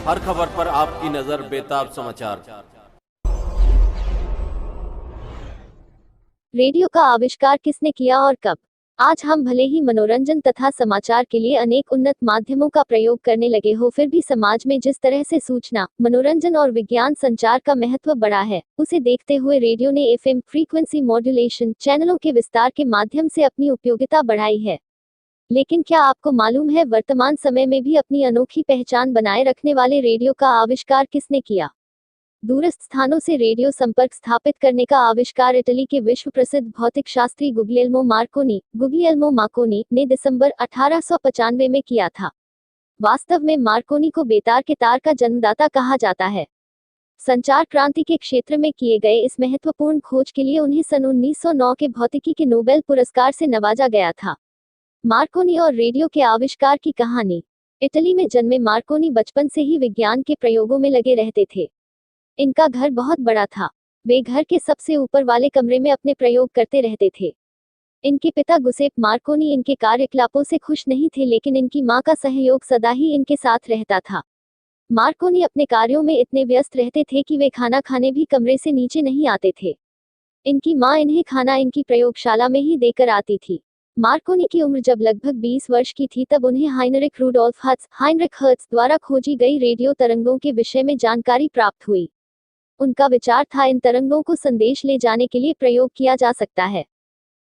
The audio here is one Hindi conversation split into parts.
हर खबर पर आपकी नजर बेताब समाचार। रेडियो का आविष्कार किसने किया और कब? आज हम भले ही मनोरंजन तथा समाचार के लिए अनेक उन्नत माध्यमों का प्रयोग करने लगे हो, फिर भी समाज में जिस तरह से सूचना, मनोरंजन और विज्ञान संचार का महत्व बढ़ा है, उसे देखते हुए रेडियो ने एफएम फ्रीक्वेंसी मॉड्यूलेशन चैनलों के विस्तार के माध्यम से अपनी उपयोगिता बढ़ाई है। लेकिन क्या आपको मालूम है, वर्तमान समय में भी अपनी अनोखी पहचान बनाए रखने वाले रेडियो का आविष्कार किसने किया? दूरस्थ स्थानों से रेडियो संपर्क स्थापित करने का आविष्कार इटली के विश्व प्रसिद्ध भौतिक शास्त्री गुग्लिएल्मो मार्कोनी ने दिसंबर 1895 में किया था। वास्तव में मार्कोनी को बेतार के तार का जन्मदाता कहा जाता है। संचार क्रांति के क्षेत्र में किए गए इस महत्वपूर्ण खोज के लिए उन्हें सन 1909 के भौतिकी के नोबेल पुरस्कार से नवाजा गया था। मार्कोनी और रेडियो के आविष्कार की कहानी। इटली में जन्मे मार्कोनी बचपन से ही विज्ञान के प्रयोगों में लगे रहते थे। इनका घर बहुत बड़ा था। वे घर के सबसे ऊपर वाले कमरे में अपने प्रयोग करते रहते थे। इनके पिता गुसेप मार्कोनी इनके कार्यकलापों से खुश नहीं थे, लेकिन इनकी मां का सहयोग सदा ही इनके साथ रहता था। मार्कोनी अपने कार्यों में इतने व्यस्त रहते थे कि वे खाना खाने भी कमरे से नीचे नहीं आते थे। इनकी मां इन्हें खाना इनकी प्रयोगशाला में ही देकर आती थी। मार्कोनी की उम्र जब लगभग 20 वर्ष की थी, तब उन्हें हाइनरिक रुडोल्फ हर्ट्ज द्वारा खोजी गई रेडियो तरंगों के विषय में जानकारी प्राप्त हुई। उनका विचार था, इन तरंगों को संदेश ले जाने के लिए प्रयोग किया जा सकता है।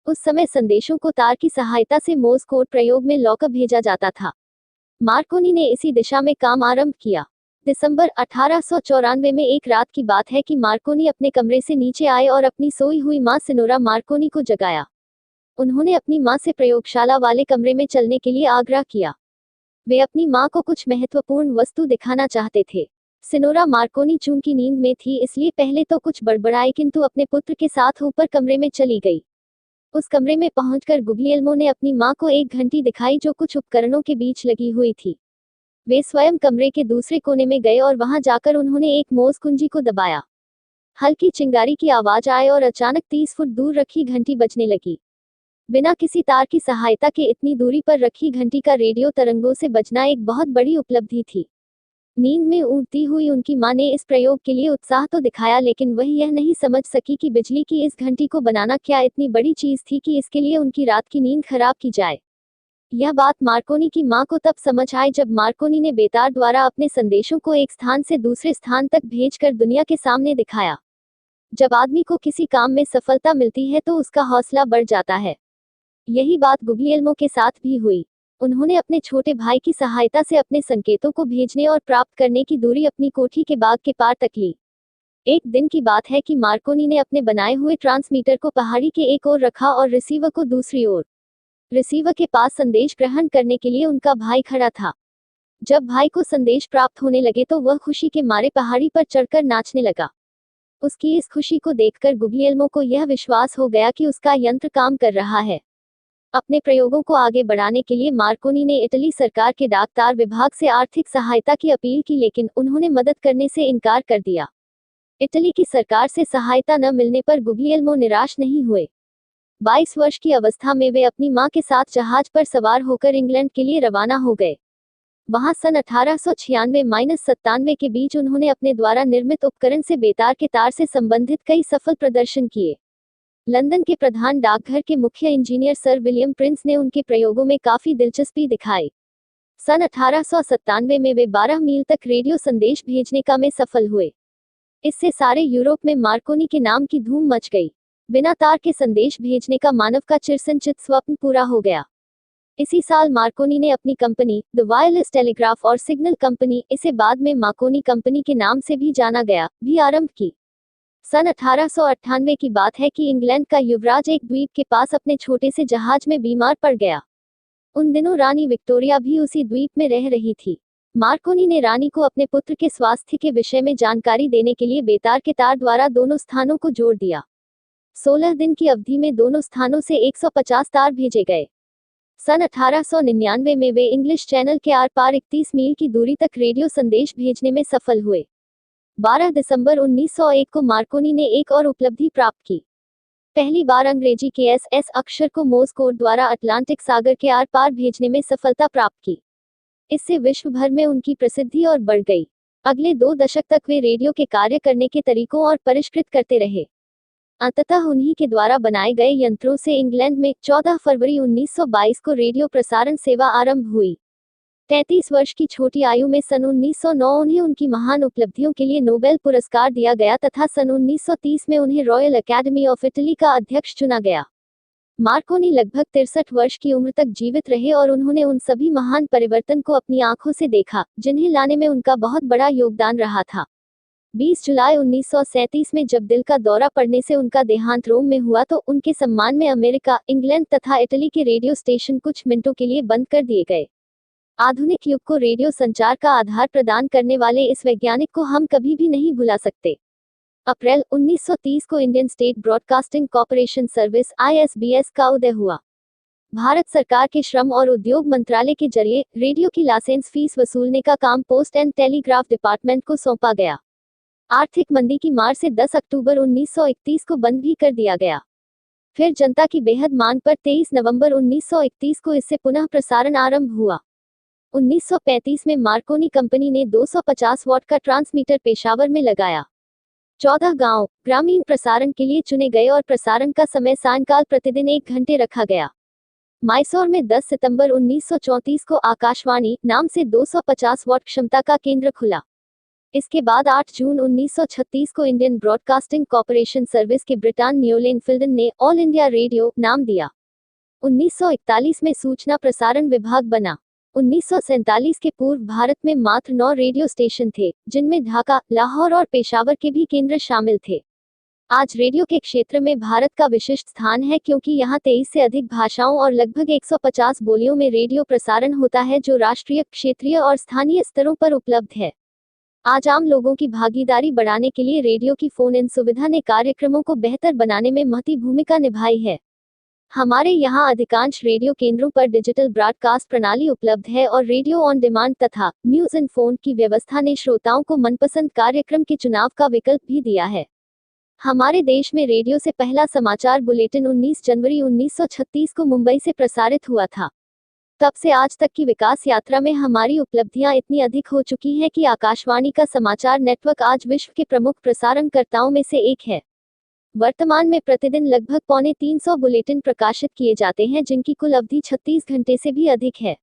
उस समय संदेशों को तार की सहायता से मोर्स कोड प्रयोग में लौकर भेजा जाता था। मार्कोनी ने इसी दिशा में काम आरंभ किया। दिसंबर 1894 में एक रात की बात है कि मार्कोनी अपने कमरे से नीचे आए और अपनी सोई हुई मां सिनोरा मार्कोनी को जगाया। उन्होंने अपनी मां से प्रयोगशाला वाले कमरे में चलने के लिए आग्रह किया। वे अपनी मां को कुछ महत्वपूर्ण वस्तु दिखाना चाहते थे। सिनोरा मार्कोनी चूंकि नींद में थी, इसलिए पहले तो कुछ बड़बड़ाई, किंतु अपने पुत्र के साथ ऊपर कमरे में चली गई। उस कमरे में पहुंचकर गुग्लिएल्मो ने अपनी मां को एक घंटी दिखाई जो कुछ उपकरणों के बीच लगी हुई थी। वे स्वयं कमरे के दूसरे कोने में गए और वहां जाकर उन्होंने एक मोर्स कुंजी को दबाया। हल्की चिंगारी की आवाज आई और अचानक 30 फुट दूर रखी घंटी बजने लगी। बिना किसी तार की सहायता के इतनी दूरी पर रखी घंटी का रेडियो तरंगों से बजना एक बहुत बड़ी उपलब्धि थी। नींद में ऊँघती हुई उनकी मां ने इस प्रयोग के लिए उत्साह तो दिखाया, लेकिन वह यह नहीं समझ सकी कि बिजली की इस घंटी को बनाना क्या इतनी बड़ी चीज थी कि इसके लिए उनकी रात की नींद खराब की जाए। यह बात मार्कोनी की मां को तब समझ आई जब मार्कोनी ने बेतार द्वारा अपने संदेशों को एक स्थान से दूसरे स्थान तक भेजकर दुनिया के सामने दिखाया। जब आदमी को किसी काम में सफलता मिलती है तो उसका हौसला बढ़ जाता है। यही बात गुग्लिएल्मो के साथ भी हुई। उन्होंने अपने छोटे भाई की सहायता से अपने संकेतों को भेजने और प्राप्त करने की दूरी अपनी कोठी के बाग के पार तक ली। एक दिन की बात है कि मार्कोनी ने अपने बनाए हुए ट्रांसमीटर को पहाड़ी के एक ओर रखा और रिसीवर को दूसरी ओर। रिसीवर के पास संदेश ग्रहण करने के लिए उनका भाई खड़ा था। जब भाई को संदेश प्राप्त होने लगे तो वह खुशी के मारे पहाड़ी पर चढ़कर नाचने लगा। उसकी इस खुशी को देखकर गुग्लिएल्मो को यह विश्वास हो गया कि उसका यंत्र काम कर रहा है। अपने प्रयोगों को आगे बढ़ाने के लिए मार्कोनी ने इटली सरकार के डाक तार विभाग से आर्थिक सहायता की अपील की, लेकिन उन्होंने मदद करने से इनकार कर दिया। इटली की सरकार से सहायता न मिलने पर गुग्लिएल्मो निराश नहीं हुए। 22 वर्ष की अवस्था में वे अपनी मां के साथ जहाज पर सवार होकर इंग्लैंड के लिए रवाना हो गए। वहां सन 1896-97 के बीच उन्होंने अपने द्वारा निर्मित उपकरण से बेतार के तार से संबंधित कई सफल प्रदर्शन किए। लंदन के प्रधान डाकघर के मुख्य इंजीनियर सर विलियम प्रिंस ने उनके प्रयोगों में काफी दिलचस्पी दिखाई। सन 1897 में वे 12 मील तक रेडियो संदेश भेजने का में सफल हुए। इससे सारे यूरोप में मार्कोनी के नाम की धूम मच गई। बिना तार के संदेश भेजने का मानव का चिरसंचित स्वप्न पूरा हो गया। इसी साल मार्कोनी ने अपनी कंपनी द वायरलेस टेलीग्राफ और सिग्नल कंपनी, इसे बाद में मार्कोनी कंपनी के नाम से भी जाना गया, भी आरंभ की। सन 1898 की बात है कि इंग्लैंड का युवराज एक द्वीप के पास अपने छोटे से जहाज में बीमार पड़ गया। उन दिनों रानी विक्टोरिया भी उसी द्वीप में रह रही थी। मार्कोनी ने रानी को अपने पुत्र के स्वास्थ्य के विषय में जानकारी देने के लिए बेतार के तार द्वारा दोनों स्थानों को जोड़ दिया। 16 दिन की अवधि में दोनों स्थानों से 150 तार भेजे गए। सन 1899 में वे इंग्लिश चैनल के आर पार 31 मील की दूरी तक रेडियो संदेश भेजने में सफल हुए। 12 दिसंबर 1901 को मार्कोनी ने एक और उपलब्धि प्राप्त की। पहली बार अंग्रेजी के एस अक्षर को मोर्स कोड द्वारा अटलांटिक सागर के आर पार भेजने में सफलता प्राप्त की। इससे विश्व भर में उनकी प्रसिद्धि और बढ़ गई। अगले 2 दशक तक वे रेडियो के कार्य करने के तरीकों और परिष्कृत करते रहे। अंततः उन्हीं के द्वारा बनाए गए यंत्रों से इंग्लैंड में 14 फरवरी 1922 को रेडियो प्रसारण सेवा आरंभ हुई। 33 वर्ष की छोटी आयु में सन 1909 उन्हें उनकी महान उपलब्धियों के लिए नोबेल पुरस्कार दिया गया तथा सन 1930 में उन्हें रॉयल अकेडमी ऑफ इटली का अध्यक्ष चुना गया। मार्कोनी लगभग 63 वर्ष की उम्र तक जीवित रहे और उन्होंने उन सभी महान परिवर्तन को अपनी आंखों से देखा, जिन्हें लाने में उनका बहुत बड़ा योगदान रहा था। 20 जुलाई 1937 में जब दिल का दौरा पड़ने से उनका देहांत रोम में हुआ तो उनके सम्मान में अमेरिका, इंग्लैंड तथा इटली के रेडियो स्टेशन कुछ मिनटों के लिए बंद कर दिए गए। आधुनिक युग को रेडियो संचार का आधार प्रदान करने वाले इस वैज्ञानिक को हम कभी भी नहीं भुला सकते। अप्रैल 1930 को Indian state broadcasting corporation service (ISBS) का उदय हुआ। भारत सरकार के श्रम और उद्योग मंत्रालय के जरिए रेडियो की लाइसेंस फीस वसूलने का काम पोस्ट एंड टेलीग्राफ डिपार्टमेंट को सौंपा गया। आर्थिक मंदी की मार से 10 अक्टूबर 1931 को बंद भी कर दिया गया। फिर जनता की बेहद मांग पर 23 नवंबर 1931 को इससे पुनः प्रसारण आरंभ हुआ। 1935 में मार्कोनी कंपनी ने 250 वॉट का ट्रांसमीटर पेशावर में लगाया। 14 गांव ग्रामीण प्रसारण के लिए चुने गए और प्रसारण का समय सायंकाल प्रतिदिन 1 घंटे रखा गया। मैसूर में 10 सितंबर 1934 को आकाशवाणी नाम से 250 वॉट क्षमता का केंद्र खुला। इसके बाद 8 जून 1936 को इंडियन ब्रॉडकास्टिंग कॉर्पोरेशन सर्विस के ब्रिटान न्यूलेन फिल्डन ने ऑल इंडिया रेडियो नाम दिया। 1941 में सूचना प्रसारण विभाग बना। 1947 के पूर्व भारत में मात्र 9 रेडियो स्टेशन थे, जिनमें ढाका, लाहौर और पेशावर के भी केंद्र शामिल थे। आज रेडियो के क्षेत्र में भारत का विशिष्ट स्थान है क्योंकि यहाँ 23 से अधिक भाषाओं और लगभग 150 बोलियों में रेडियो प्रसारण होता है जो राष्ट्रीय, क्षेत्रीय और स्थानीय स्तरों पर उपलब्ध है। आज आम लोगों की भागीदारी बढ़ाने के लिए रेडियो की फोन इन सुविधा ने कार्यक्रमों को बेहतर बनाने में महती भूमिका निभाई है। हमारे यहाँ अधिकांश रेडियो केंद्रों पर डिजिटल ब्रॉडकास्ट प्रणाली उपलब्ध है और रेडियो ऑन डिमांड तथा न्यूज इन फोन की व्यवस्था ने श्रोताओं को मनपसंद कार्यक्रम के चुनाव का विकल्प भी दिया है। हमारे देश में रेडियो से पहला समाचार बुलेटिन 19 जनवरी 1936 को मुंबई से प्रसारित हुआ था। तब से आज तक की विकास यात्रा में हमारी उपलब्धियां इतनी अधिक हो चुकी हैं कि आकाशवाणी का समाचार नेटवर्क आज विश्व के प्रमुख प्रसारणकर्ताओं में से एक है। वर्तमान में प्रतिदिन लगभग 350 बुलेटिन प्रकाशित किए जाते हैं जिनकी कुल अवधि 36 घंटे से भी अधिक है।